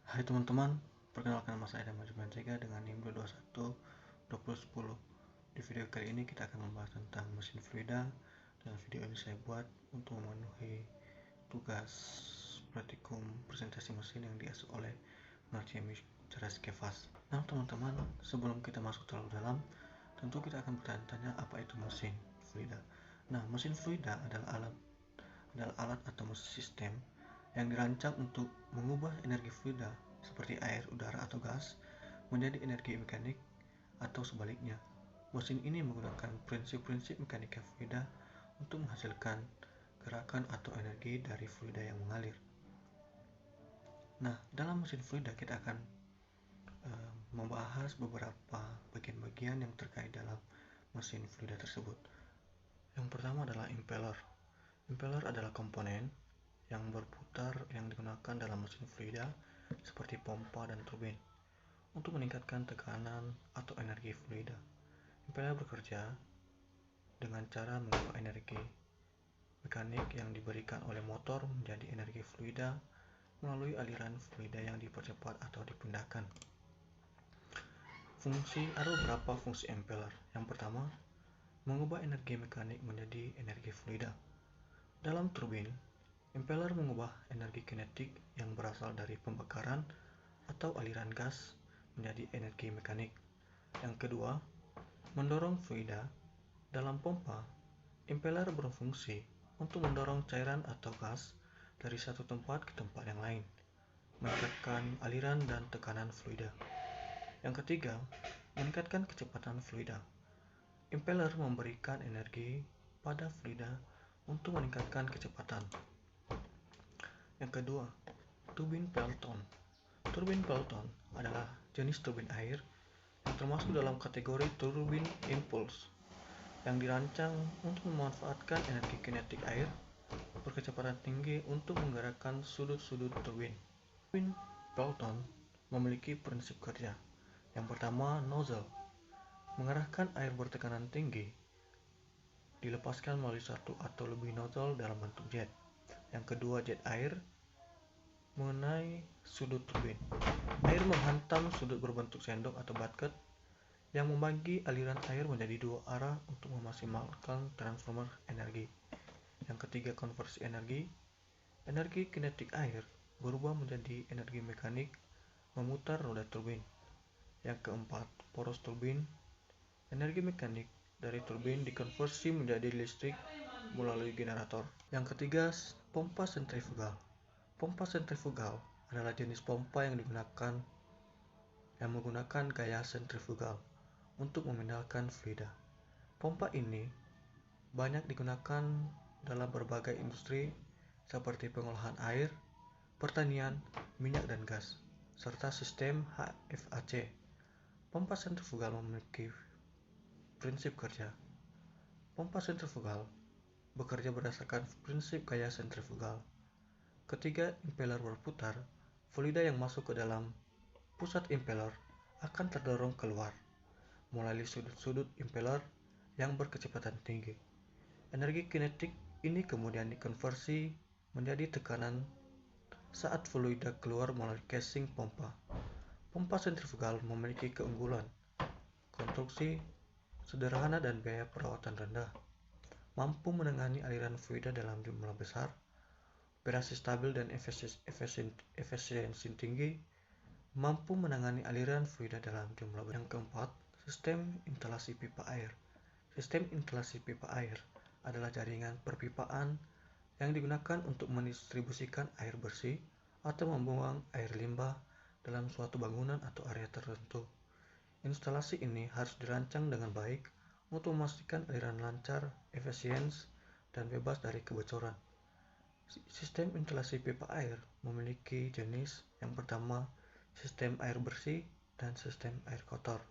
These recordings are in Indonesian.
Hai teman-teman, perkenalkan nama saya Damar Sega dengan NIM 221-2010. Di video kali ini kita akan membahas tentang mesin fluida, dan video ini saya buat untuk memenuhi tugas praktikum presentasi mesin yang diasuh oleh Marciemi Ceraskevas. Nah teman-teman, sebelum kita masuk terlalu dalam, tentu kita akan bertanya-tanya apa itu mesin fluida. Nah, mesin fluida adalah alat atau sistem yang dirancang untuk mengubah energi fluida seperti air, udara, atau gas menjadi energi mekanik atau sebaliknya. Mesin ini menggunakan prinsip-prinsip mekanika fluida untuk menghasilkan gerakan atau energi dari fluida yang mengalir. Nah, dalam mesin fluida kita akan membahas beberapa bagian-bagian yang terkait dalam mesin fluida tersebut. Yang pertama adalah impeller. Impeller adalah komponen yang berputar yang digunakan dalam mesin fluida seperti pompa dan turbin untuk meningkatkan tekanan atau energi fluida. Impeller bekerja dengan cara mengubah energi mekanik yang diberikan oleh motor menjadi energi fluida melalui aliran fluida yang dipercepat atau dipindahkan. Ada beberapa fungsi impeller. Yang pertama, mengubah energi mekanik menjadi energi fluida. Dalam turbin, impeller mengubah energi kinetik yang berasal dari pembakaran atau aliran gas menjadi energi mekanik. Yang kedua, mendorong fluida. Dalam pompa, impeller berfungsi untuk mendorong cairan atau gas dari satu tempat ke tempat yang lain, meningkatkan aliran dan tekanan fluida. Yang ketiga, meningkatkan kecepatan fluida. Impeller memberikan energi pada fluida untuk meningkatkan kecepatan. Yang kedua, turbin Pelton. Turbin Pelton adalah jenis turbin air yang termasuk dalam kategori turbin impulse yang dirancang untuk memanfaatkan energi kinetik air berkecepatan tinggi untuk menggerakkan sudut-sudut turbin. Turbin Pelton memiliki prinsip kerja. Yang pertama, nozzle. Mengarahkan air bertekanan tinggi dilepaskan melalui satu atau lebih nozzle dalam bentuk jet. Yang kedua, jet air mengenai sudut turbin. Air menghantam sudut berbentuk sendok atau bucket yang membagi aliran air menjadi dua arah untuk memaksimalkan transfer energi. Yang ketiga, konversi energi. Energi kinetik air berubah menjadi energi mekanik memutar roda turbin. Yang keempat, poros turbin. Energi mekanik dari turbin dikonversi menjadi listrik melalui generator. Yang ketiga, pompa sentrifugal. Pompa sentrifugal adalah jenis pompa yang menggunakan gaya sentrifugal untuk memindahkan fluida. Pompa ini banyak digunakan dalam berbagai industri seperti pengolahan air, pertanian, minyak dan gas, serta sistem HVAC. Pompa sentrifugal memiliki prinsip kerja. Pompa sentrifugal bekerja berdasarkan prinsip gaya sentrifugal. Ketika impeller berputar, fluida yang masuk ke dalam pusat impeller akan terdorong keluar melalui sudut-sudut impeller yang berkecepatan tinggi. Energi kinetik ini kemudian dikonversi menjadi tekanan saat fluida keluar melalui casing pompa. Pompa sentrifugal memiliki keunggulan konstruksi sederhana dan biaya perawatan rendah, mampu menangani aliran fluida dalam jumlah besar, operasi stabil dan efisiensi tinggi, mampu menangani aliran fluida dalam jumlah besar. Yang keempat, sistem instalasi pipa air. Sistem instalasi pipa air adalah jaringan perpipaan yang digunakan untuk mendistribusikan air bersih atau membuang air limbah dalam suatu bangunan atau area tertentu. Instalasi ini harus dirancang dengan baik untuk memastikan aliran lancar, efisien, dan bebas dari kebocoran. Sistem instalasi pipa air memiliki jenis. Yang pertama, sistem air bersih dan sistem air kotor.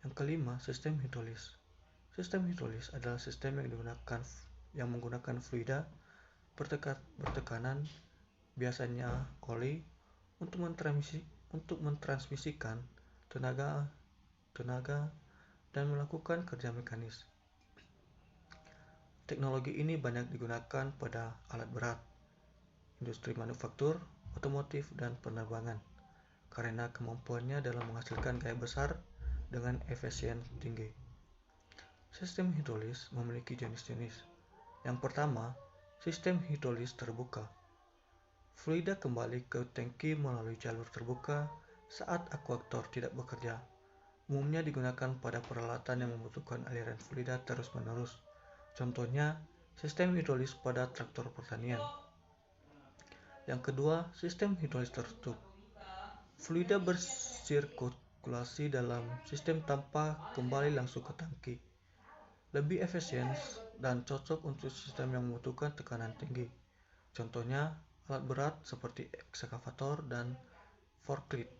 Yang kelima, sistem hidrolis. Sistem hidrolis adalah sistem yang menggunakan fluida bertekanan, biasanya oli, untuk mentransmisikan tenaga dan melakukan kerja mekanis. Teknologi ini banyak digunakan pada alat berat, industri manufaktur, otomotif, dan penerbangan, karena kemampuannya dalam menghasilkan gaya besar dengan efisien tinggi. Sistem hidrolis memiliki jenis-jenis. Yang pertama, sistem hidrolis terbuka. Fluida kembali ke tangki melalui jalur terbuka saat akuator tidak bekerja. Umumnya digunakan pada peralatan yang membutuhkan aliran fluida terus-menerus. Contohnya, sistem hidrolis pada traktor pertanian. Yang kedua, sistem hidrolis tertutup. Fluida bersirkulasi dalam sistem tanpa kembali langsung ke tangki. Lebih efisien dan cocok untuk sistem yang membutuhkan tekanan tinggi. Contohnya, alat berat seperti ekskavator dan forklift.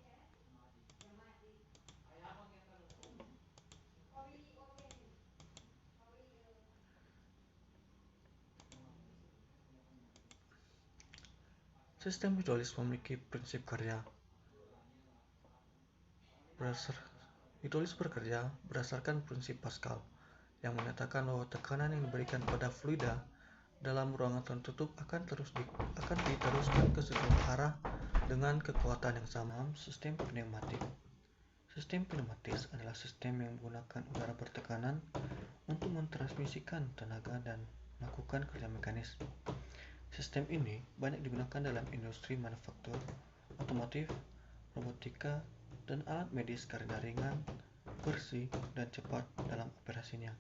Sistem hidrolis memiliki prinsip kerja. Hidrolis bekerja berdasarkan prinsip Pascal, yang menyatakan bahwa tekanan yang diberikan pada fluida dalam ruangan tertutup akan diteruskan ke segala arah dengan kekuatan yang sama. Sistem pneumatik. Sistem pneumatis adalah sistem yang menggunakan udara bertekanan untuk mentransmisikan tenaga dan melakukan kerja mekanis. Sistem ini banyak digunakan dalam industri manufaktur, otomotif, robotika, dan alat medis karena ringan, bersih, dan cepat dalam operasinya.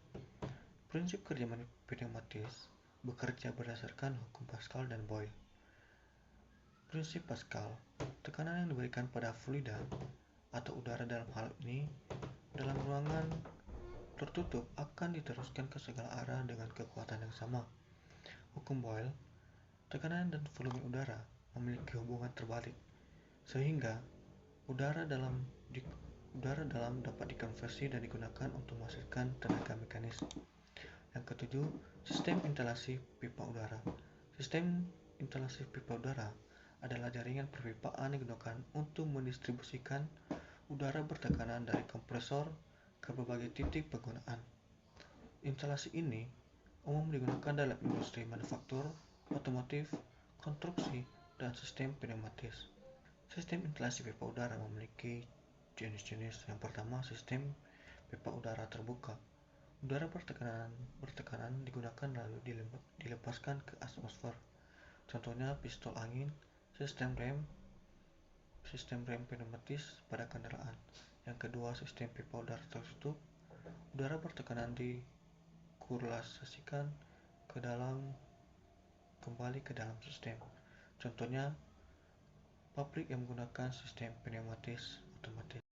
Prinsip kerja pneumatis bekerja berdasarkan hukum Pascal dan Boyle. Prinsip Pascal, tekanan yang diberikan pada fluida atau udara dalam hal ini dalam ruangan tertutup akan diteruskan ke segala arah dengan kekuatan yang sama. Hukum Boyle, tekanan dan volume udara memiliki hubungan terbalik, sehingga udara dalam dapat dikonversi dan digunakan untuk menghasilkan tenaga mekanis. Yang ketujuh, sistem instalasi pipa udara. Sistem instalasi pipa udara adalah jaringan perpipaan yang digunakan untuk mendistribusikan udara bertekanan dari kompresor ke berbagai titik penggunaan. Instalasi ini umum digunakan dalam industri manufaktur, otomotif, konstruksi, dan sistem pneumatis. Sistem instalasi pipa udara memiliki jenis-jenis. Yang pertama, sistem pipa udara terbuka. Udara bertekanan digunakan lalu dilepaskan ke atmosfer. Contohnya pistol angin, sistem rem pneumatis pada kendaraan. Yang kedua, sistem pipa udara tertutup. Udara bertekanan dikurlasasikan kembali ke dalam sistem. Contohnya pabrik yang menggunakan sistem pneumatis otomatis.